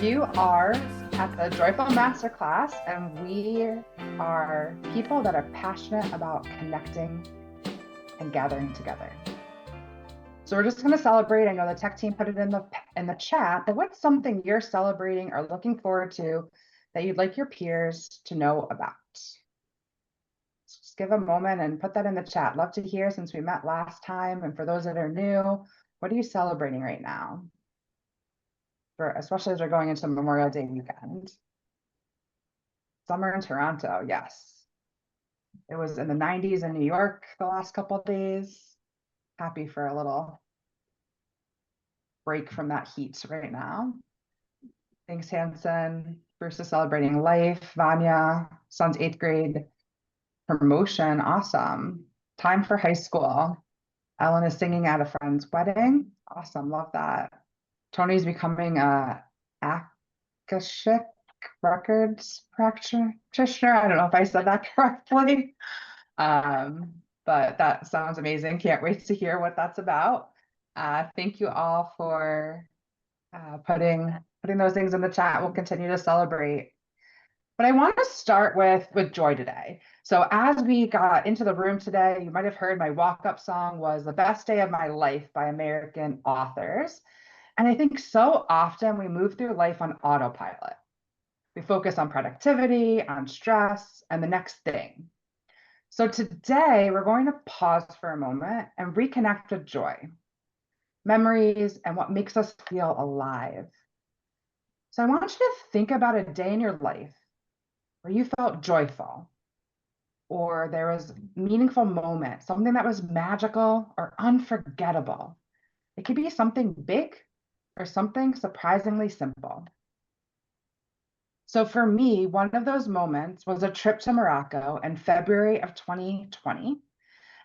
You are at the Joyful Masterclass, and we are people that are passionate about connecting and gathering together. So we're just going to celebrate. I know the tech team put it in the chat, but what's something you're celebrating or looking forward to that you'd like your peers to know about? Just give a moment and put that in the chat. Love to hear, since we met last time, and for those that are new, what are you celebrating right now? Especially as we're going into Memorial Day weekend. Summer in Toronto, yes. It was in the 90s in New York the last couple of days. Happy for a little break from that heat right now. Thanks, Hanson. Bruce is celebrating life. Vanya, son's 8th grade promotion, awesome. Time for high school. Ellen is singing at a friend's wedding. Awesome, love that. Tony's becoming a Akashic records practitioner. I don't know if I said that correctly. But that sounds amazing. Can't wait to hear what that's about. Thank you all for putting those things in the chat. We'll continue to celebrate. But I want to start with joy today. So as we got into the room today, you might have heard my walk-up song was "The Best Day of My Life" by American authors. And I think so often we move through life on autopilot. We focus on productivity, on stress, and the next thing. So today we're going to pause for a moment and reconnect with joy, memories, and what makes us feel alive. So I want you to think about a day in your life where you felt joyful, or there was a meaningful moment, something that was magical or unforgettable. It could be something big or something surprisingly simple. So for me, one of those moments was a trip to Morocco in February of 2020,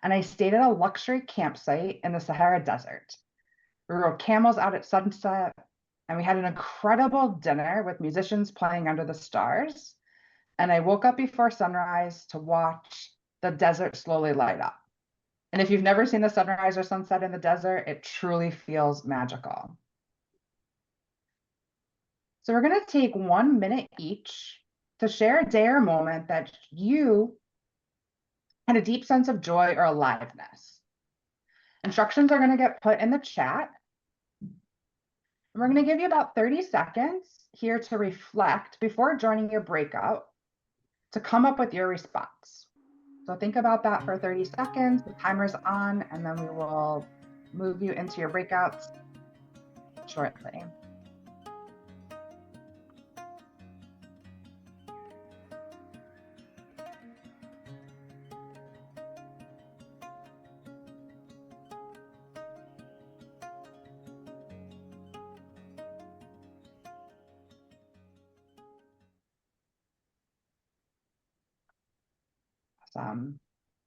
and I stayed at a luxury campsite in the Sahara Desert. We rode camels out at sunset, and we had an incredible dinner with musicians playing under the stars. And I woke up before sunrise to watch the desert slowly light up. And if you've never seen the sunrise or sunset in the desert, it truly feels magical. So we're going to take 1 minute each to share a day or moment that you had a deep sense of joy or aliveness. Instructions are going to get put in the chat. And we're going to give you about 30 seconds here to reflect before joining your breakout to come up with your response. So think about that for 30 seconds. The timer's on, and then we will move you into your breakouts shortly.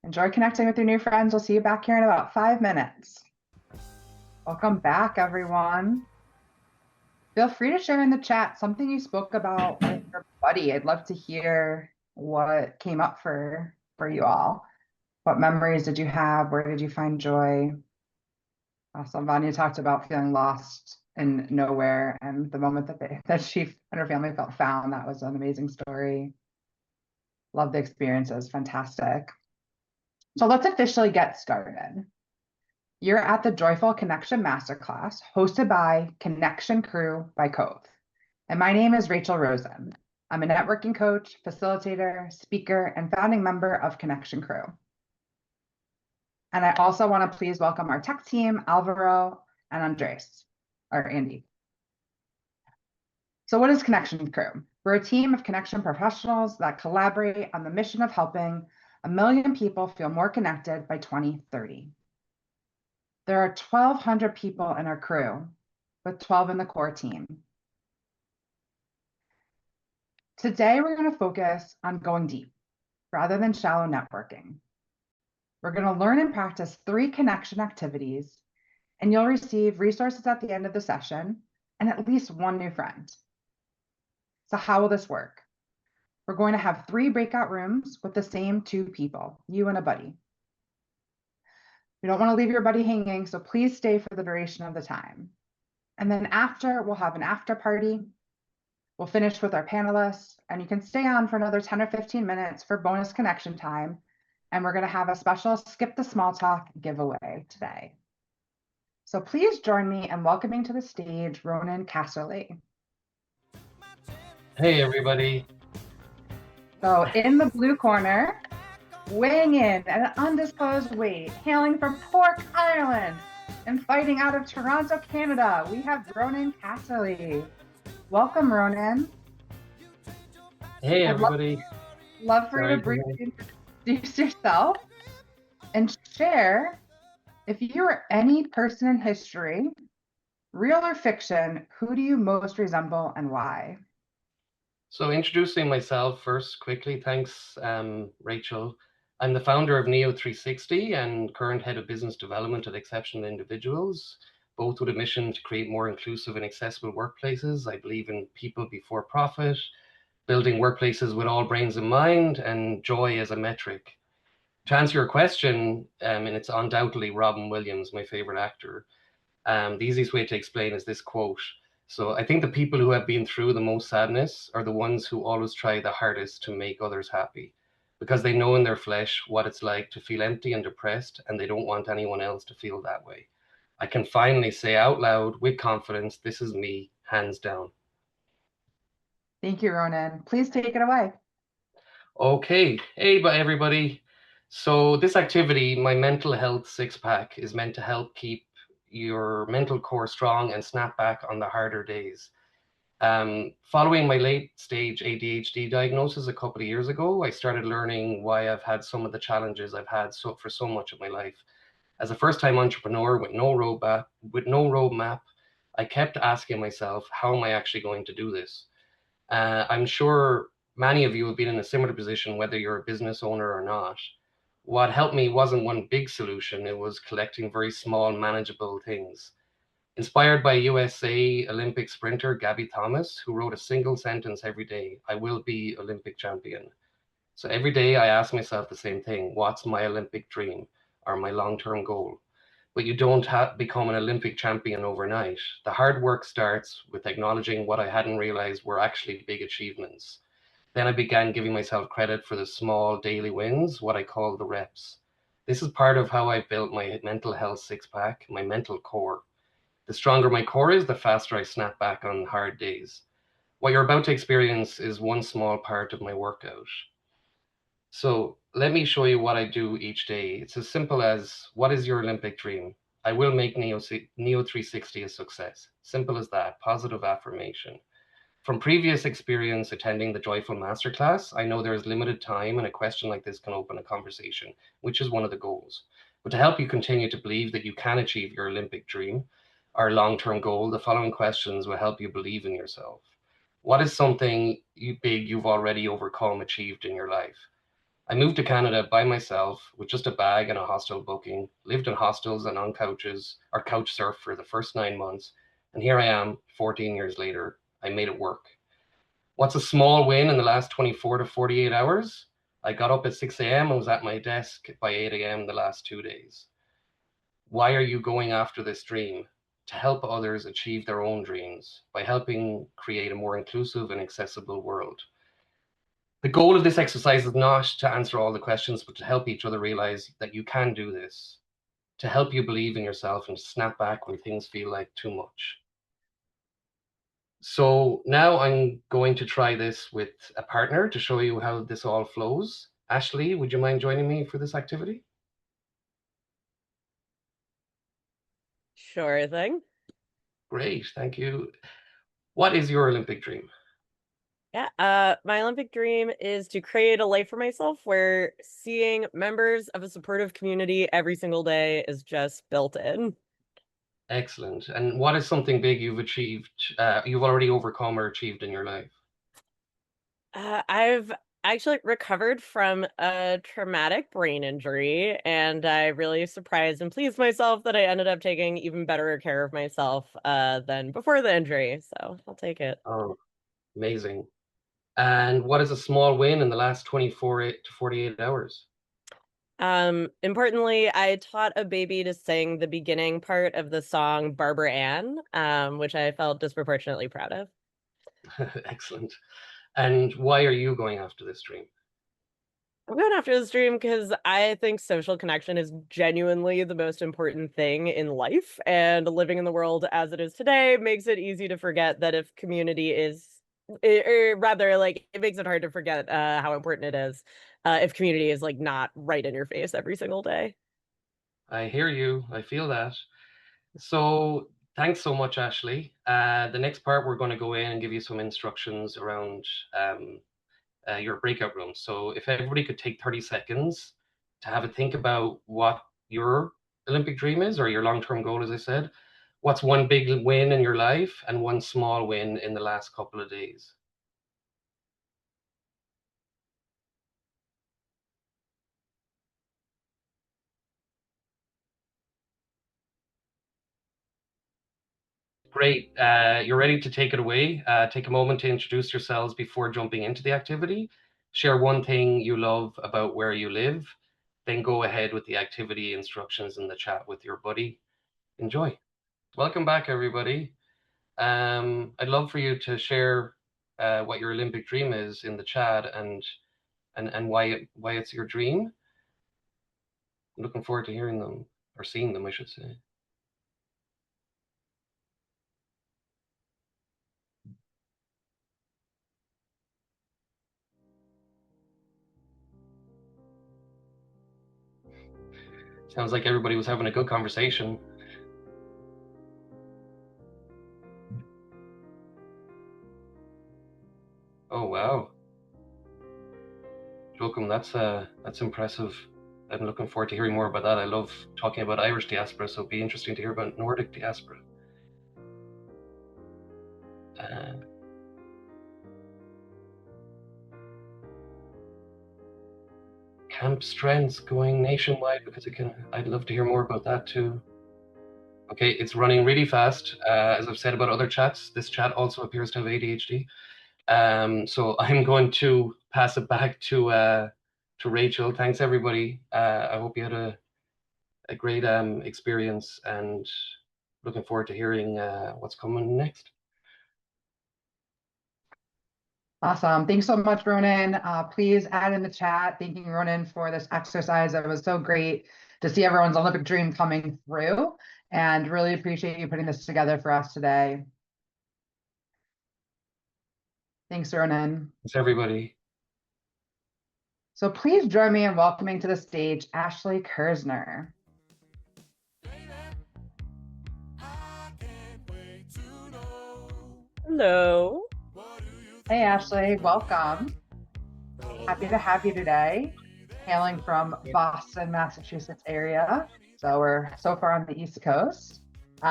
Enjoy connecting with your new friends. We'll see you back here in about 5 minutes. Welcome back, everyone. Feel free to share in the chat something you spoke about with your buddy. I'd love to hear what came up for you all. What memories did you have? Where did you find joy? Awesome. Vanya talked about feeling lost in nowhere, and the moment that she and her family felt found. That was an amazing story. Love the experiences. Fantastic. So let's officially get started. You're at the Joyful Connection Masterclass, hosted by Connection Crew by Covve. And my name is Rachel Rozen. I'm a networking coach, facilitator, speaker, and founding member of Connection Crew. And I also want to please welcome our tech team, Alvaro and Andres, or Andy. So what is Connection Crew? We're a team of connection professionals that collaborate on the mission of helping 1 million people feel more connected by 2030. There are 1,200 people in our crew, with 12 in the core team. Today, we're going to focus on going deep rather than shallow networking. We're going to learn and practice 3 connection activities, and you'll receive resources at the end of the session and at least 1 new friend. So how will this work? We're going to have 3 breakout rooms with the same 2 people, you and a buddy. We don't want to leave your buddy hanging, so please stay for the duration of the time. And then after, we'll have an after party. We'll finish with our panelists, and you can stay on for another 10 or 15 minutes for bonus connection time. And we're going to have a special Skip the Small Talk giveaway today. So please join me in welcoming to the stage Ronan Casserly. Hey, everybody. So in the blue corner, weighing in at an undisclosed weight, hailing from Cork, Ireland, and fighting out of Toronto, Canada, we have Ronan Casserly. Welcome, Ronan. Hey, everybody. Love for you to briefly introduce yourself and share, if you were any person in history, real or fiction, who do you most resemble and why? So introducing myself first quickly, thanks, Rachel. I'm the founder of Neo360 and current head of business development at Exceptional Individuals, both with a mission to create more inclusive and accessible workplaces. I believe in people before profit, building workplaces with all brains in mind, and joy as a metric. To answer your question, and it's undoubtedly Robin Williams, my favorite actor. The easiest way to explain is this quote. So I think the people who have been through the most sadness are the ones who always try the hardest to make others happy, because they know in their flesh what it's like to feel empty and depressed, and they don't want anyone else to feel that way. I can finally say out loud with confidence, this is me, hands down. Thank you, Ronan. Please take it away. Okay, hey, everybody. So this activity, my mental health six pack, is meant to help keep your mental core strong and snap back on the harder days. Following my late stage ADHD diagnosis a couple of years ago, I started learning why I've had some of the challenges I've had for so much of my life. As a first-time entrepreneur with no roadmap, I kept asking myself, how am I actually going to do this? I'm sure many of you have been in a similar position, whether you're a business owner or not. What helped me wasn't one big solution, it was collecting very small, manageable things. Inspired by USA Olympic sprinter Gabby Thomas, who wrote a single sentence every day, I will be Olympic champion. So every day I ask myself the same thing, what's my Olympic dream or my long-term goal? But you don't become an Olympic champion overnight. The hard work starts with acknowledging what I hadn't realized were actually big achievements. Then I began giving myself credit for the small daily wins, what I call the reps. This is part of how I built my mental health six pack, my mental core. The stronger my core is, the faster I snap back on hard days. What you're about to experience is one small part of my workout. So let me show you what I do each day. It's as simple as, what is your Olympic dream? I will make Neo 360 a success. Simple as that, positive affirmation. From previous experience attending the Joyful Masterclass, I know there is limited time and a question like this can open a conversation, which is one of the goals. But to help you continue to believe that you can achieve your Olympic dream, our long-term goal, the following questions will help you believe in yourself. What is something big you've already overcome, achieved in your life? I moved to Canada by myself with just a bag and a hostel booking, lived in hostels and on couches or couch surf for the first 9 months. And here I am 14 years later. I made it work. What's a small win in the last 24 to 48 hours? I got up at 6 a.m. and was at my desk by 8 a.m. the last 2 days. Why are you going after this dream? To help others achieve their own dreams by helping create a more inclusive and accessible world. The goal of this exercise is not to answer all the questions, but to help each other realize that you can do this, to help you believe in yourself and snap back when things feel like too much. So now I'm going to try this with a partner to show you how this all flows. Ashley, would you mind joining me for this activity? Sure thing. Great, thank you. What is your Olympic dream? Yeah, my Olympic dream is to create a life for myself where seeing members of a supportive community every single day is just built in. Excellent. And what is something big you've achieved, you've already overcome or achieved in your life? I've actually recovered from a traumatic brain injury, and I really surprised and pleased myself that I ended up taking even better care of myself than before the injury. So I'll take it. Oh, amazing. And what is a small win in the last 24 to 48 hours? Importantly, I taught a baby to sing the beginning part of the song Barbara Ann, which I felt disproportionately proud of. Excellent. And why are you going after this dream? I'm going after this dream because I think social connection is genuinely the most important thing in life, and living in the world as it is today makes it easy to forget that if community is, or rather, like, it makes it hard to forget how important it is if community is like not right in your face every single day. I hear you. I feel that. So thanks so much, Ashley. The next part, we're going to go in and give you some instructions around your breakout room. So if everybody could take 30 seconds to have a think about what your Olympic dream is, or your long-term goal, as I said, what's one big win in your life and one small win in the last couple of days? Great. You're ready to take it away. Take a moment to introduce yourselves before jumping into the activity. Share one thing you love about where you live. Then go ahead with the activity instructions in the chat with your buddy. Enjoy. Welcome back, everybody. I'd love for you to share what your Olympic dream is in the chat, and why it's your dream. I'm looking forward to hearing them, or seeing them, I should say. Sounds like everybody was having a good conversation. Oh wow, Joachim, that's impressive. I'm looking forward to hearing more about that. I love talking about Irish diaspora, so it'd be interesting to hear about Nordic diaspora. Camp Strengths going nationwide, because I'd love to hear more about that too. Okay, it's running really fast. As I've said about other chats, this chat also appears to have ADHD. So I'm going to pass it back to Rachel. Thanks, everybody. I hope you had a great experience, and looking forward to hearing what's coming next. Awesome. Thanks so much, Ronan. Please add in the chat, thanking Ronan for this exercise. It was so great to see everyone's Olympic dream coming through, and really appreciate you putting this together for us today. Thanks, Ronan. Thanks, everybody. So please join me in welcoming to the stage Ashley Kirsner. Hello. Hey, Ashley, welcome. Happy to have you today, hailing from Boston, Massachusetts area. So we're so far on the East Coast. So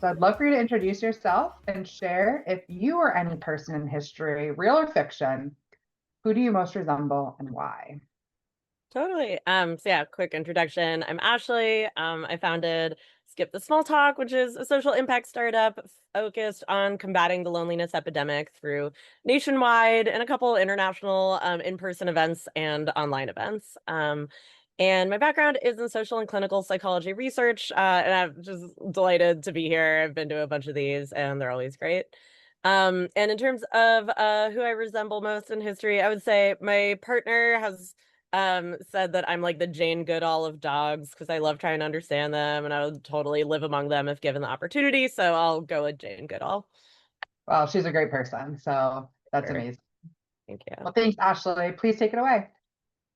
I'd love for you to introduce yourself and share, if you or any person in history, real or fiction, who do you most resemble and why? Totally. So yeah, quick introduction. I'm Ashley. I founded Skip the Small Talk, which is a social impact startup focused on combating the loneliness epidemic through nationwide and a couple international in-person events and online events. And my background is in social and clinical psychology research, and I'm just delighted to be here. I've been to a bunch of these, and they're always great. And in terms of who I resemble most in history, I would say my partner has said that I'm like the Jane Goodall of dogs because I love trying to understand them, and I would totally live among them if given the opportunity. So I'll go with Jane Goodall. Well, she's a great person, so that's Sure. amazing. Thank you. Well, thanks, Ashley. Please take it away.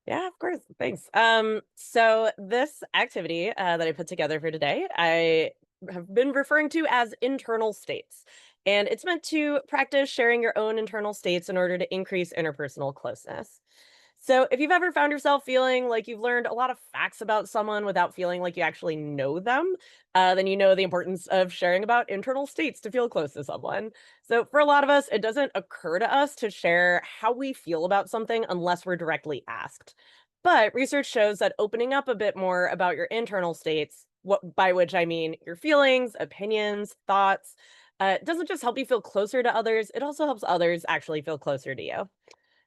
Yeah, of course. Thanks. So this activity that I put together for today, I have been referring to as internal states. And it's meant to practice sharing your own internal states in order to increase interpersonal closeness. So, if you've ever found yourself feeling like you've learned a lot of facts about someone without feeling like you actually know them, then you know the importance of sharing about internal states to feel close to someone. So, for a lot of us, it doesn't occur to us to share how we feel about something unless we're directly asked. But research shows that opening up a bit more about your internal states, what by which I mean your feelings, opinions, thoughts, doesn't just help you feel closer to others, it also helps others actually feel closer to you.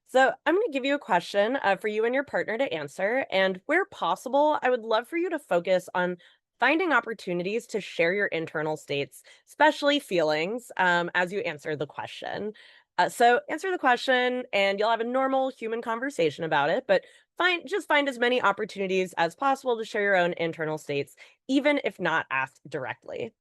So, I'm going to give you a question for you and your partner to answer. And where possible, I would love for you to focus on finding opportunities to share your internal states, especially feelings, as you answer the question. So answer the question and you'll have a normal human conversation about it, but find as many opportunities as possible to share your own internal states, even if not asked directly.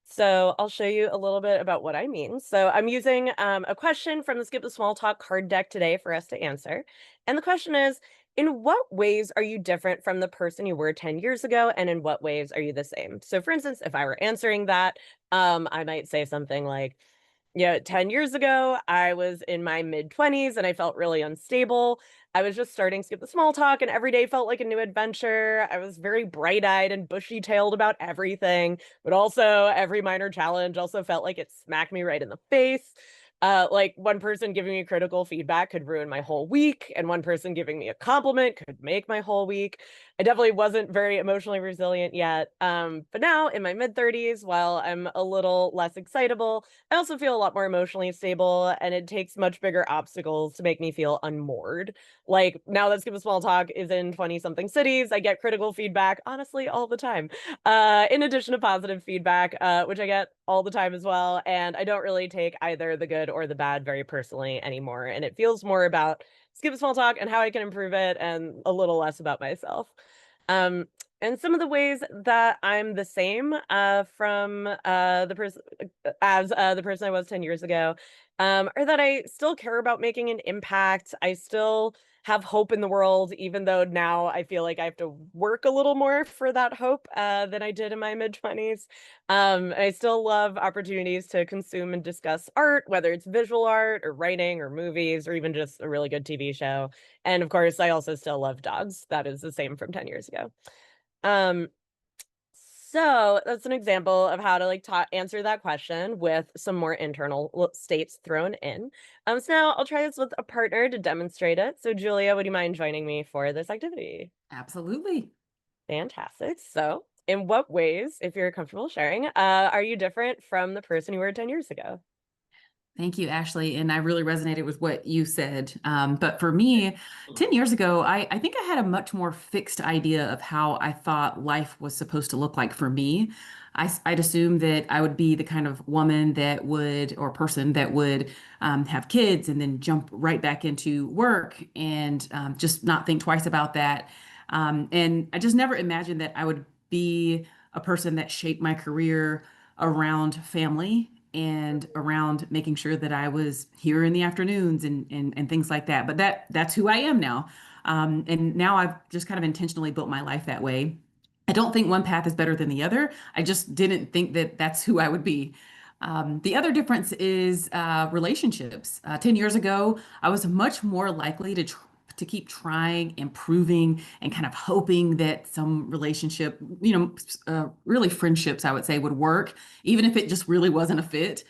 So I'll show you a little bit about what I mean. So I'm using a question from the Skip the Small Talk card deck today for us to answer. And the question is, in what ways are you different from the person you were 10 years ago? And in what ways are you the same? So for instance, if I were answering that, I might say something like, yeah, 10 years ago, I was in my mid-20s and I felt really unstable. I was just starting Skip the Small Talk and every day felt like a new adventure. I was very bright-eyed and bushy-tailed about everything, but also every minor challenge also felt like it smacked me right in the face. Like one person giving me critical feedback could ruin my whole week, and one person giving me a compliment could make my whole week. I definitely wasn't very emotionally resilient yet. But now in my mid-30s, while I'm a little less excitable, I also feel a lot more emotionally stable, and it takes much bigger obstacles to make me feel unmoored. Like now that Skip a Small Talk is in 20 something cities, I get critical feedback honestly all the time. In addition to positive feedback, which I get all the time as well. And I don't really take either the good or the bad very personally anymore. And it feels more about Skip a Small Talk and how I can improve it and a little less about myself. Um, and some of the ways that I'm the same from the person as the person I was 10 years ago are that I still care about making an impact. I still have hope in the world, even though now I feel like I have to work a little more for that hope than I did in my mid-20s. I still love opportunities to consume and discuss art, whether it's visual art or writing or movies or even just a really good TV show. And of course, I also still love dogs. That is the same from 10 years ago. Um, so that's an example of how to like answer that question with some more internal states thrown in. So now I'll try this with a partner to demonstrate it. So Julia, would you mind joining me for this activity? Absolutely. Fantastic. So in what ways, if you're comfortable sharing, are you different from the person you were 10 years ago? Thank you, Ashley. And I really resonated with what you said. But for me, 10 years ago, I think I had a much more fixed idea of how I thought life was supposed to look like for me. I'd assumed that I would be the kind of woman that would, or person that would have kids and then jump right back into work and just not think twice about that. And I just never imagined that I would be a person that shaped my career around family and around making sure that I was here in the afternoons and things like that. But that's who I am now. And now I've just kind of intentionally built my life that way. I don't think one path is better than the other. I just didn't think that that's who I would be. The other difference is relationships. 10 years ago, I was much more likely to keep trying, improving, and kind of hoping that some relationship, really friendships, I would say, would work, even if it just really wasn't a fit,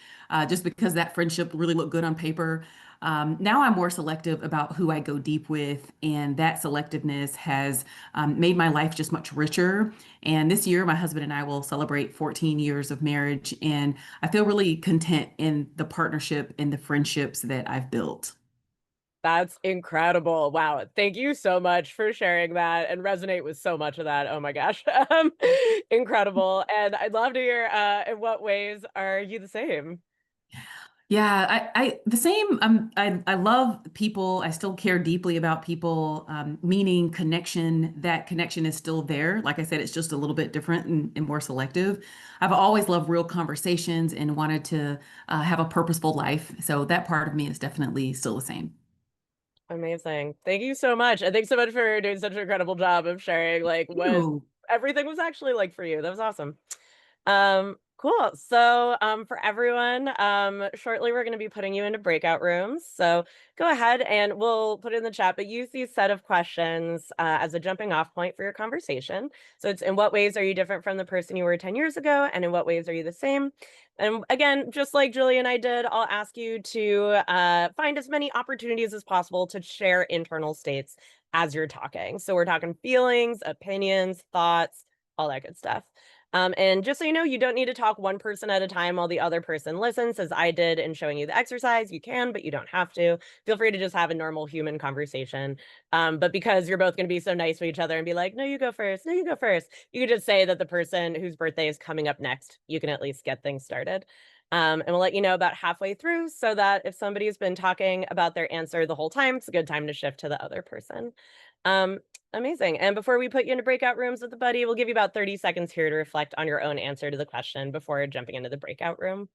just because that friendship really looked good on paper. Now I'm more selective about who I go deep with, and that selectiveness has made my life just much richer. And this year, my husband and I will celebrate 14 years of marriage, and I feel really content in the partnership and the friendships that I've built. That's incredible. Wow. Thank you so much for sharing that and resonate with so much of that. Oh my gosh. Incredible. And I'd love to hear in what ways are you the same? Yeah, I the same. I love people. I still care deeply about people. Meaning connection. That connection is still there. Like I said, it's just a little bit different and more selective. I've always loved real conversations and wanted to have a purposeful life. So that part of me is definitely still the same. Amazing. Thank you so much. And thanks so much for doing such an incredible job of sharing like what Ew. everything was actually like for you. That was awesome. Cool. So, for everyone, shortly we're going to be putting you into breakout rooms. So go ahead and we'll put it in the chat, but use these set of questions as a jumping off point for your conversation. So it's in what ways are you different from the person you were 10 years ago? And in what ways are you the same? And again, just like Julie and I did, I'll ask you to find as many opportunities as possible to share internal states as you're talking. So we're talking feelings, opinions, thoughts, all that good stuff. And just so you know, you don't need to talk one person at a time while the other person listens, as I did in showing you the exercise. You can, but you don't have to. Feel free to just have a normal human conversation. But because you're both going to be so nice to each other and be like, no, you go first. No, you go first. You could just say that the person whose birthday is coming up next, you can at least get things started. And we'll let you know about halfway through so that if somebody's been talking about their answer the whole time, it's a good time to shift to the other person. Amazing. And before we put you into breakout rooms with the buddy, we'll give you about 30 seconds here to reflect on your own answer to the question before jumping into the breakout room.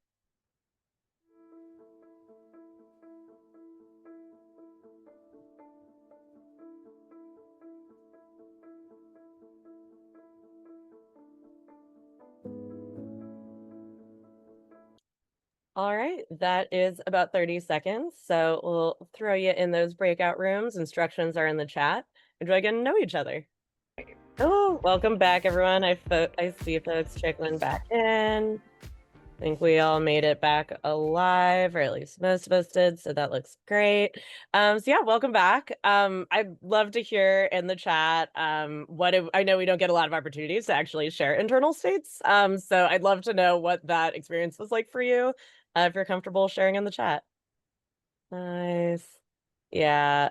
All right, that is about 30 seconds. So we'll throw you in those breakout rooms. Instructions are in the chat. Enjoy getting to know each other. Oh, welcome back, everyone. I see folks trickling back in. I think we all made it back alive, or at least most of us did, so that looks great. So yeah, welcome back. I'd love to hear in the chat I know we don't get a lot of opportunities to actually share internal states. So I'd love to know what that experience was like for you, if you're comfortable sharing in the chat. Nice. Yeah.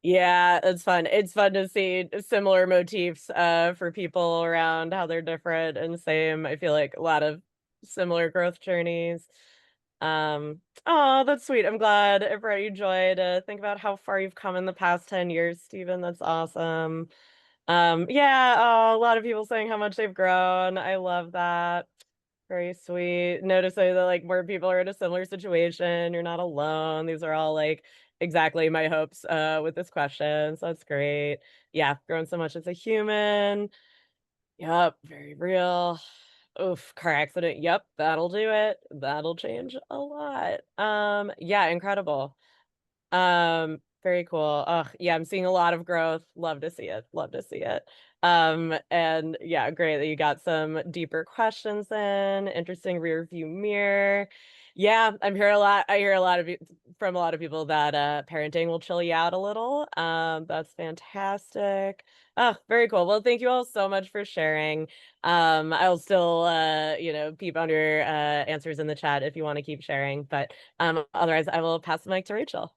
Yeah, it's fun. It's fun to see similar motifs for people around how they're different and same. I feel like a lot of similar growth journeys. Oh, that's sweet. I'm glad it brought you joy to think about how far you've come in the past 10 years, Stephen. That's awesome. Yeah, oh, a lot of people saying how much they've grown. I love that. Very sweet. Noticing that like more people are in a similar situation. You're not alone. These are all like exactly my hopes with this question. So that's great. Yeah, grown so much as a human. Yep, very real. Oof, car accident. Yep, that'll do it. That'll change a lot. Yeah, incredible. Very cool. Ugh, yeah, I'm seeing a lot of growth. Love to see it. Love to see it. And yeah, great that you got some deeper questions in. Interesting rear view mirror. Yeah, I hear a lot of from a lot of people that parenting will chill you out a little. That's fantastic. Oh, very cool. Well, thank you all so much for sharing. I'll still peep on your answers in the chat if you want to keep sharing, but otherwise I will pass the mic to Rachel.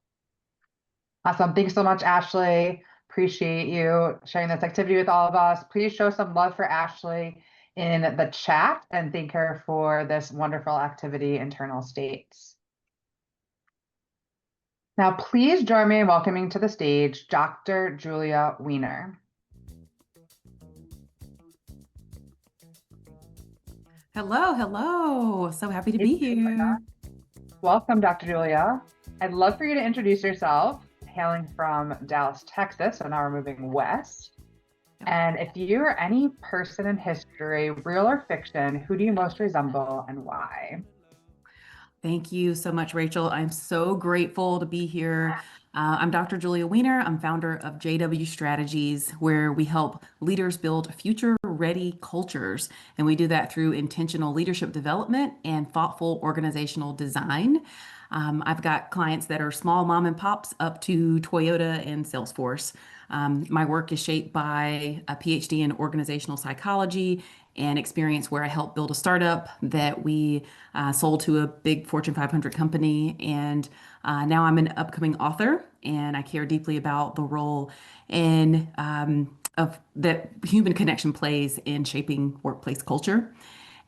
Awesome. Thanks so much, Ashley. Appreciate you sharing this activity with all of us. Please show some love for Ashley in the chat and thank her for this wonderful activity, internal states. Now, please join me in welcoming to the stage Dr. Julia Wiener. Hello, hello. So happy to be here. Welcome, Dr. Julia. I'd love for you to introduce yourself, hailing from Dallas, Texas, so now we're moving west. And if you're any person in history, real or fiction, who do you most resemble and why? Thank you so much, Rachel. I'm so grateful to be here. I'm Dr. Julia Wiener. I'm founder of JW Strategies, where we help leaders build future-ready cultures. And we do that through intentional leadership development and thoughtful organizational design. I've got clients that are small mom and pops up to Toyota and Salesforce. My work is shaped by a PhD in organizational psychology and experience where I helped build a startup that we sold to a big Fortune 500 company. And now I'm an upcoming author, and I care deeply about the role of that human connection plays in shaping workplace culture.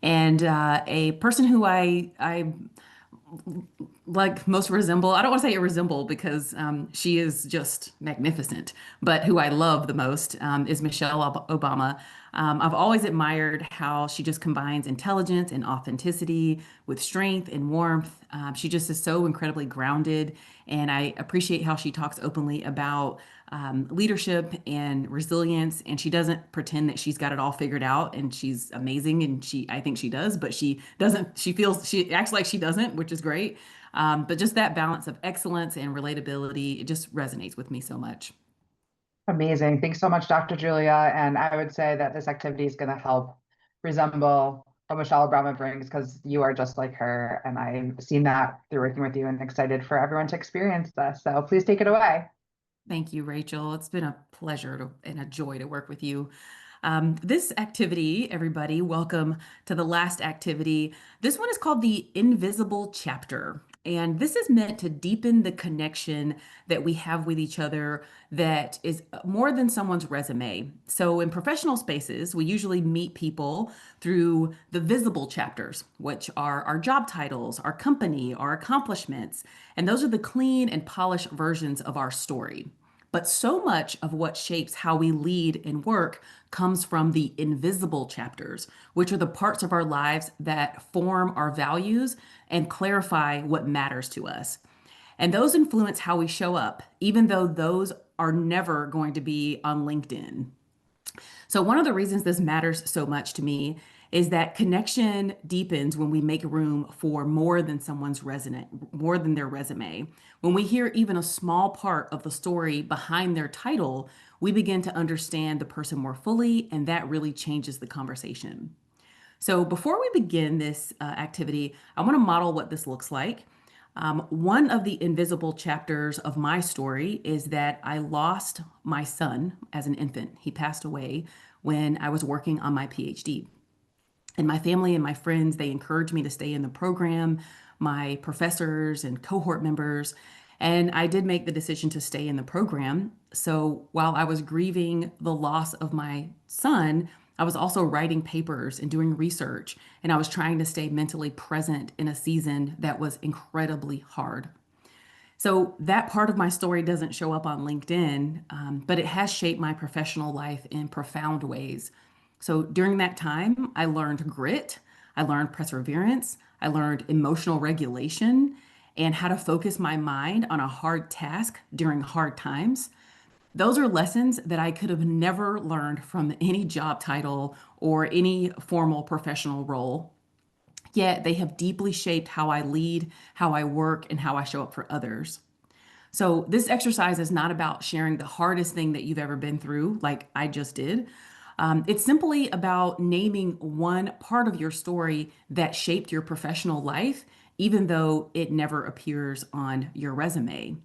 And a person who I like most resemble, I don't want to say resemble because she is just magnificent, but who I love the most is Michelle Obama. I've always admired how she just combines intelligence and authenticity with strength and warmth. She just is so incredibly grounded, and I appreciate how she talks openly about leadership and resilience, and she doesn't pretend that she's got it all figured out and she's amazing, and I think she does, but she doesn't. She acts like she doesn't, which is great. But just that balance of excellence and relatability, it just resonates with me so much. Amazing. Thanks so much, Dr. Julia. And I would say that this activity is going to help resemble what Michelle Obama brings because you are just like her. And I've seen that through working with you and excited for everyone to experience this. So please take it away. Thank you, Rachel. It's been a pleasure and a joy to work with you. This activity, everybody, welcome to the last activity. This one is called the Invisible Chapter. And this is meant to deepen the connection that we have with each other that is more than someone's resume. So, in professional spaces, we usually meet people through the visible chapters, which are our job titles, our company, our accomplishments. And those are the clean and polished versions of our story. But so much of what shapes how we lead and work comes from the invisible chapters, which are the parts of our lives that form our values and clarify what matters to us. And those influence how we show up, even though those are never going to be on LinkedIn. So, one of the reasons this matters so much to me is that connection deepens when we make room for more than someone's resume, more than their resume. When we hear even a small part of the story behind their title, we begin to understand the person more fully, and that really changes the conversation. So, before we begin this activity, I want to model what this looks like. One of the invisible chapters of my story is that I lost my son as an infant. He passed away when I was working on my PhD. And my family and my friends, they encouraged me to stay in the program, my professors and cohort members. And I did make the decision to stay in the program. So while I was grieving the loss of my son, I was also writing papers and doing research. And I was trying to stay mentally present in a season that was incredibly hard. So that part of my story doesn't show up on LinkedIn, but it has shaped my professional life in profound ways. So during that time, I learned grit, I learned perseverance, I learned emotional regulation, and how to focus my mind on a hard task during hard times. Those are lessons that I could have never learned from any job title or any formal professional role. Yet they have deeply shaped how I lead, how I work, and how I show up for others. So, this exercise is not about sharing the hardest thing that you've ever been through, like I just did. It's simply about naming one part of your story that shaped your professional life, even though it never appears on your resume.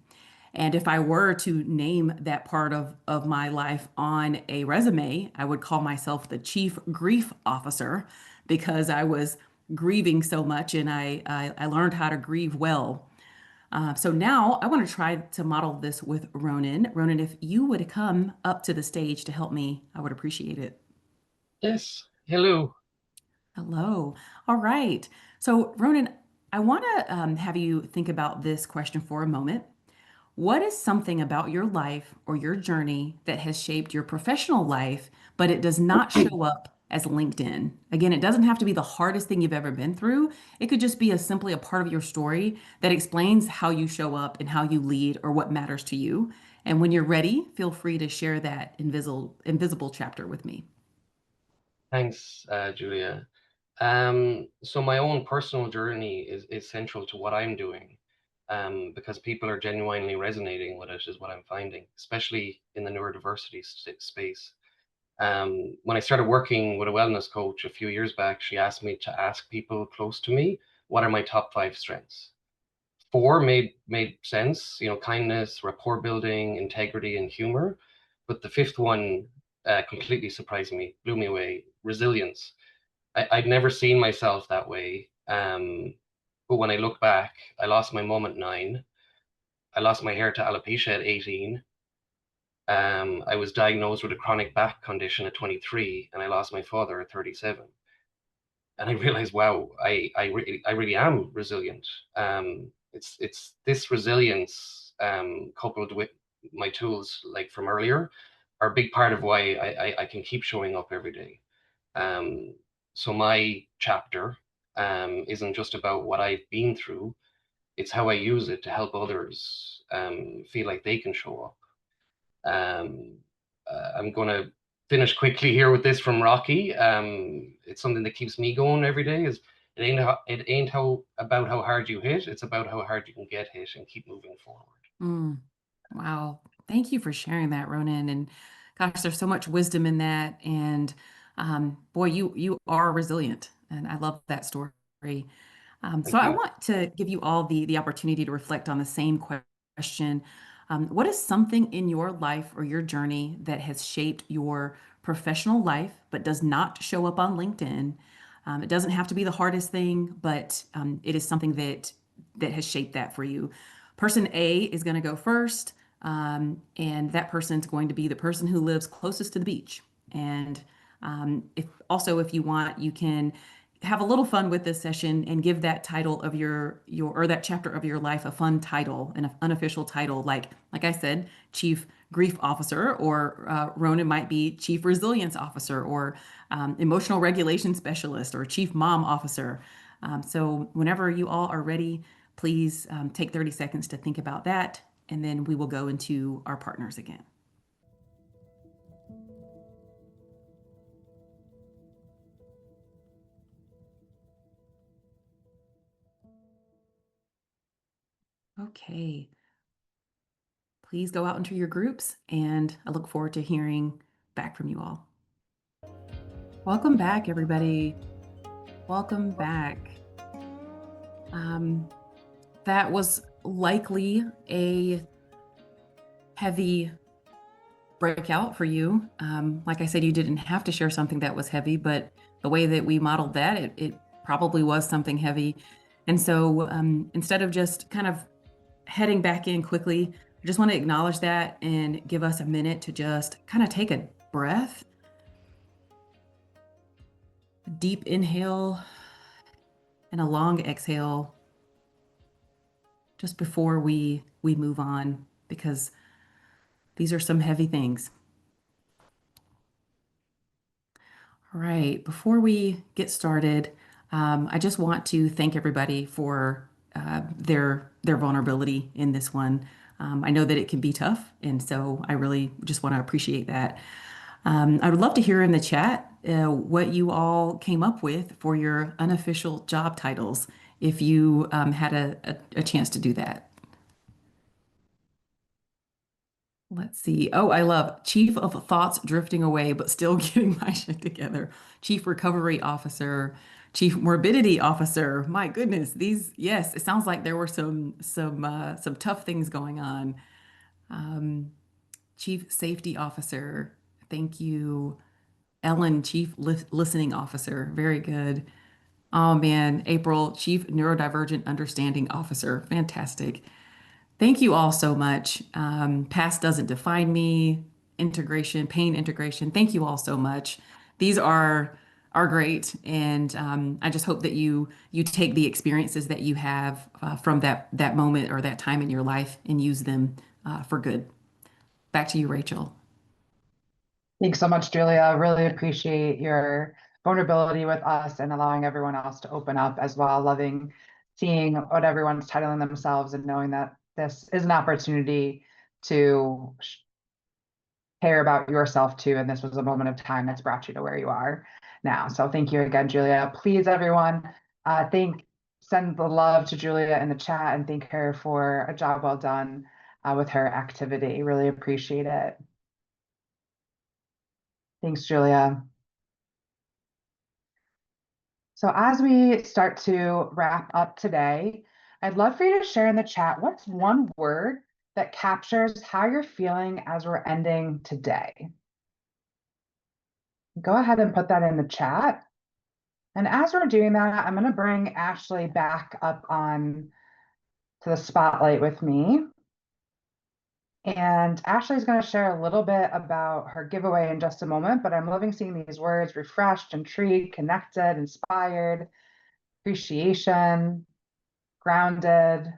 And if I were to name that part of my life on a resume, I would call myself the Chief Grief Officer because I was grieving so much and I learned how to grieve well. So now I want to try to model this with Ronan. Ronan, if you would come up to the stage to help me, I would appreciate it. Yes. Hello. Hello. All right. So, Ronan, I want to have you think about this question for a moment. What is something about your life or your journey that has shaped your professional life, but it does not show up as LinkedIn? Again, it doesn't have to be the hardest thing you've ever been through. It could just be simply a part of your story that explains how you show up and how you lead or what matters to you. And when you're ready, feel free to share that invisible chapter with me. Thanks, Julia. So my own personal journey is central to what I'm doing, because people are genuinely resonating with it, is what I'm finding, especially in the neurodiversity space. When I started working with a wellness coach a few years back, she asked me to ask people close to me, what are my top 5 strengths? 4 made sense, kindness, rapport building, integrity, and humor. But the fifth one completely surprised me, blew me away, resilience. I'd never seen myself that way. But when I look back, I lost my mom at 9. I lost my hair to alopecia at 18. I was diagnosed with a chronic back condition at 23, and I lost my father at 37. And I realized, wow, I really am resilient. It's this resilience, coupled with my tools like from earlier, are a big part of why I can keep showing up every day. Um, so my chapter isn't just about what I've been through, it's how I use it to help others feel like they can show up. Um, I'm going to finish quickly here with this from Rocky. It's something that keeps me going every day. Is it ain't how about how hard you hit, it's about how hard you can get hit and keep moving forward. Mm, wow. Thank you for sharing that, Ronan. And gosh, there's so much wisdom in that. And boy, you are resilient. And I love that story. So Thank I you. want to give you all the opportunity to reflect on the same question. What is something in your life or your journey that has shaped your professional life, but does not show up on LinkedIn? It doesn't have to be the hardest thing, but it is something that that has shaped that for you. Person A is going to go first, and that person's going to be the person who lives closest to the beach. And if you want, you can have a little fun with this session and give that title of your or that chapter of your life a fun title, an unofficial title, like I said, Chief Grief Officer, or Ronan might be Chief Resilience Officer, or Emotional Regulation Specialist, or Chief Mom Officer. So whenever you all are ready, please take 30 seconds to think about that, and then we will go into our partners again. Okay. Please go out into your groups, and I look forward to hearing back from you all. Welcome back, everybody. Welcome back. That was likely a heavy breakout for you. Like I said, you didn't have to share something that was heavy, but the way that we modeled that, it probably was something heavy. And so instead of just kind of heading back in quickly, I just want to acknowledge that and give us a minute to just kind of take a breath. A deep inhale and a long exhale just before we move on, because these are some heavy things. All right, before we get started, I just want to thank everybody for their vulnerability in this one. I know that it can be tough, and so I really just want to appreciate that. I would love to hear in the chat what you all came up with for your unofficial job titles, if you had a chance to do that. Let's see. Oh, I love Chief of Thoughts Drifting Away, but still getting my shit together. Chief Recovery Officer, Chief Morbidity Officer. My goodness, yes, it sounds like there were some tough things going on. Chief Safety Officer. Thank you. Ellen, Chief Listening Officer. Very good. Oh man, April, Chief Neurodivergent Understanding Officer. Fantastic. Thank you all so much. Past doesn't define me. Integration, pain integration. Thank you all so much. These are great, and I just hope that you take the experiences that you have from that moment or that time in your life and use them for good. Back to you, Rachel. Thanks so much, Julia. Really appreciate your vulnerability with us and allowing everyone else to open up as well. Loving seeing what everyone's titling themselves and knowing that this is an opportunity to care about yourself too. And this was a moment of time that's brought you to where you are now. So thank you again, Julia. Please, everyone, send the love to Julia in the chat and thank her for a job well done with her activity. Really appreciate it. Thanks, Julia. So as we start to wrap up today, I'd love for you to share in the chat, what's one word that captures how you're feeling as we're ending today? Go ahead and put that in the chat. And as we're doing that, I'm going to bring Ashley back up on to the spotlight with me. And Ashley's going to share a little bit about her giveaway in just a moment, but I'm loving seeing these words: refreshed, intrigued, connected, inspired, appreciation, grounded.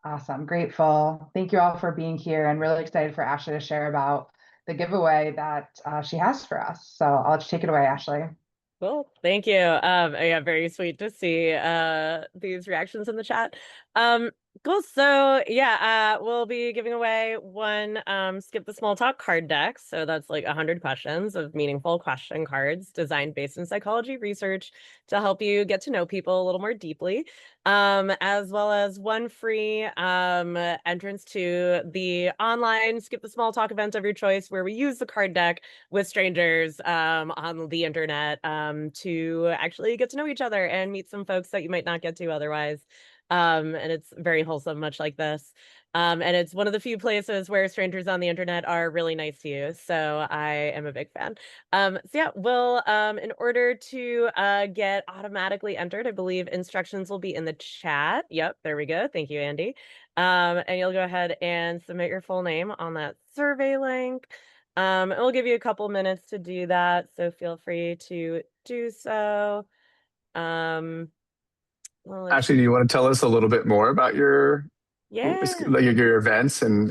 Awesome, grateful. Thank you all for being here, and really excited for Ashley to share about the giveaway that she has for us. So I'll let you take it away, Ashley. Cool. Thank you. Yeah, very sweet to see these reactions in the chat. Cool. So yeah, we'll be giving away one skip the small talk card deck. So that's like 100 questions of meaningful question cards designed based in psychology research to help you get to know people a little more deeply. As well as one free entrance to the online skip the small talk event of your choice, where we use the card deck with strangers on the internet to actually get to know each other and meet some folks that you might not get to otherwise. And it's very wholesome, much like this. And it's one of the few places where strangers on the internet are really nice to you. So I am a big fan. So yeah, we'll in order to get automatically entered, I believe instructions will be in the chat. Yep, there we go. Thank you, Andy. And you'll go ahead and submit your full name on that survey link. It will give you a couple minutes to do that, so feel free to do so. Well, let's Ashley, do you want to tell us a little bit more about yeah. like your events and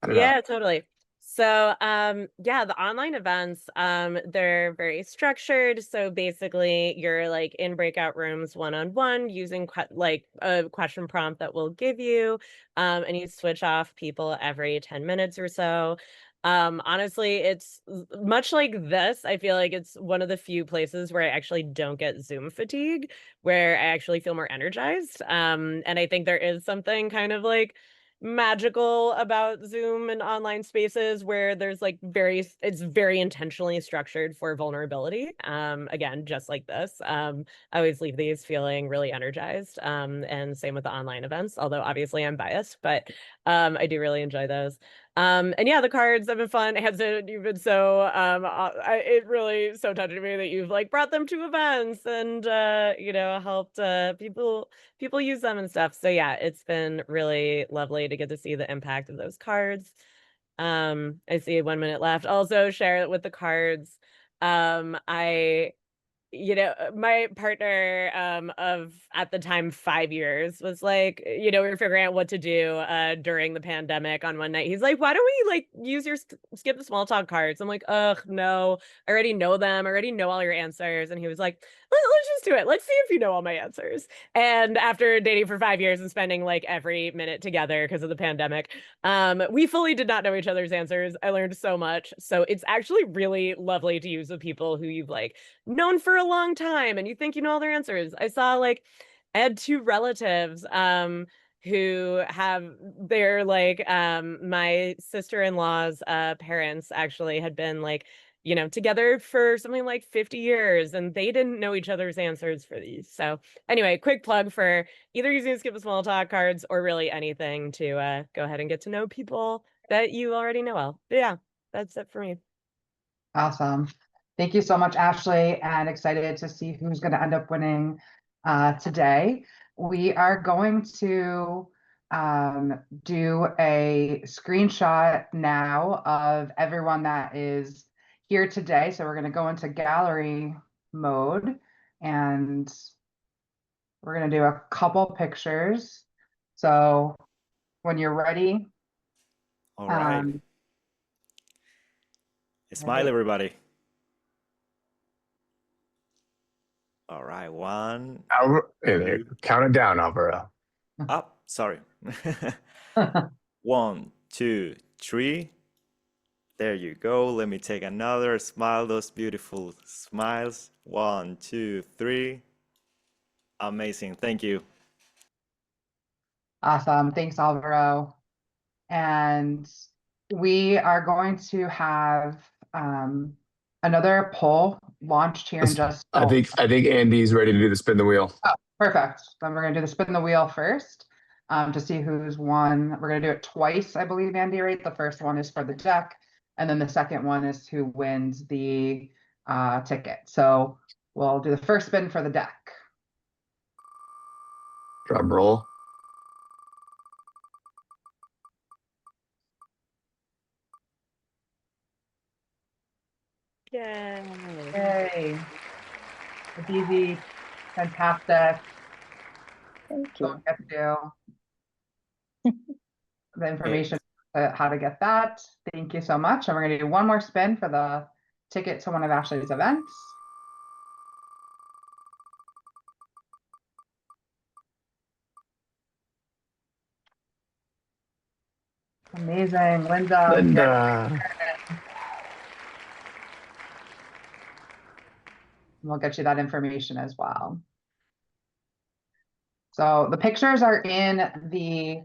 I don't know. Yeah, totally. So, yeah, the online events, they're very structured. So basically, you're like in breakout rooms one-on-one using like a question prompt that we'll give you, and you switch off people every 10 minutes or so. Honestly, it's much like this. I feel like it's one of the few places where I actually don't get Zoom fatigue, where I actually feel more energized. And I think there is something kind of like magical about Zoom and online spaces where there's like it's very intentionally structured for vulnerability. Again, just like this. I always leave these feeling really energized. And same with the online events, although obviously I'm biased, but I do really enjoy those. And yeah, the cards have been fun. Hanson, you've been so it really so touched me that you've like brought them to events and helped people use them and stuff. So yeah, it's been really lovely to get to see the impact of those cards. I see 1 minute left. Also share it with the cards. I my partner of at the time 5 years was like, we were figuring out what to do during the pandemic on one night. He's like, why don't we like use your skip the small talk cards? I'm like, ugh, no, I already know them. I already know all your answers. And he was like, let's just do it. Let's see if you know all my answers. And after dating for 5 years and spending like every minute together because of the pandemic, we fully did not know each other's answers. I learned so much. So it's actually really lovely to use with people who you've like known for a long time and you think you know all their answers. I had two relatives who have they're like my sister-in-law's parents actually had been like together for something like 50 years and they didn't know each other's answers for these. So anyway, quick plug for either using skip a small talk cards or really anything to go ahead and get to know people that you already know well. But yeah, that's it for me. Awesome. Thank you so much, Ashley, and excited to see who's going to end up winning today. We are going to do a screenshot now of everyone that is here today. So we're going to go into gallery mode and we're going to do a couple pictures. So when you're ready. All right. Smile, everybody. All right, one. Count it down, Alvaro. Up. Sorry. 1, 2, 3. There you go. Let me take another. Smile those beautiful smiles. 1, 2, 3. Amazing. Thank you. Awesome. Thanks, Alvaro. And we are going to have another poll launched here in just. I think Andy's ready to do the spin the wheel. Oh, perfect. Then we're going to do the spin the wheel first to see who's won. We're going to do it twice, I believe, Andy, right? The first one is for the deck, and then the second one is who wins the ticket. So we'll do the first spin for the deck. Drum roll. Yay. Yay. It's easy. Fantastic. Thank So you. we'll get to the information how to get that. Thank you so much. And we're going to do one more spin for the ticket to one of Ashley's events. Amazing. Linda. We'll get you that information as well. So the pictures are in the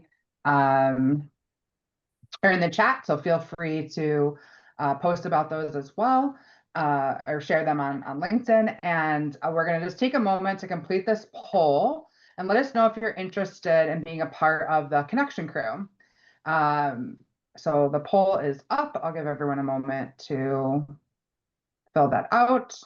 chat, so feel free to post about those as well, or share them on LinkedIn. And we're going to just take a moment to complete this poll and let us know if you're interested in being a part of the connection crew. So the poll is up. I'll give everyone a moment to fill that out.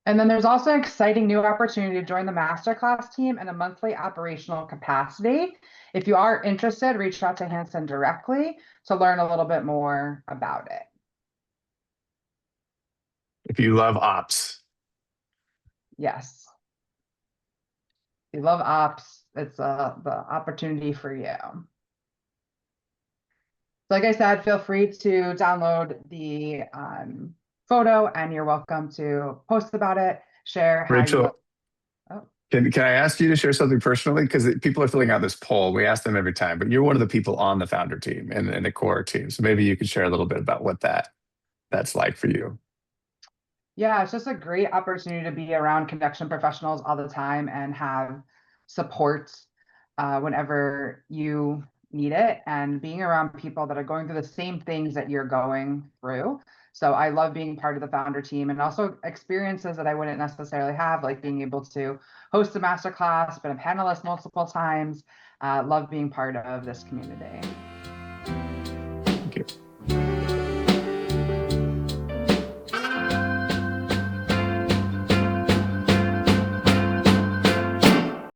And then there's also an exciting new opportunity to join the Masterclass team in a monthly operational capacity. If you are interested, reach out to Hanson directly to learn a little bit more about it. If you love ops, Yes. If you love ops, it's the opportunity for you. So like I said, feel free to download the photo, and you're welcome to post about it, share how you Rachel, Oh. can I ask you to share something personally? Because people are filling out this poll. We ask them every time, but you're one of the people on the founder team and the core team. So maybe you could share a little bit about what that's like for you. Yeah, it's just a great opportunity to be around connection professionals all the time and have support whenever you need it, and being around people that are going through the same things that you're going through. So I love being part of the founder team, and also experiences that I wouldn't necessarily have, like being able to host a masterclass, been a panelist multiple times. Love being part of this community.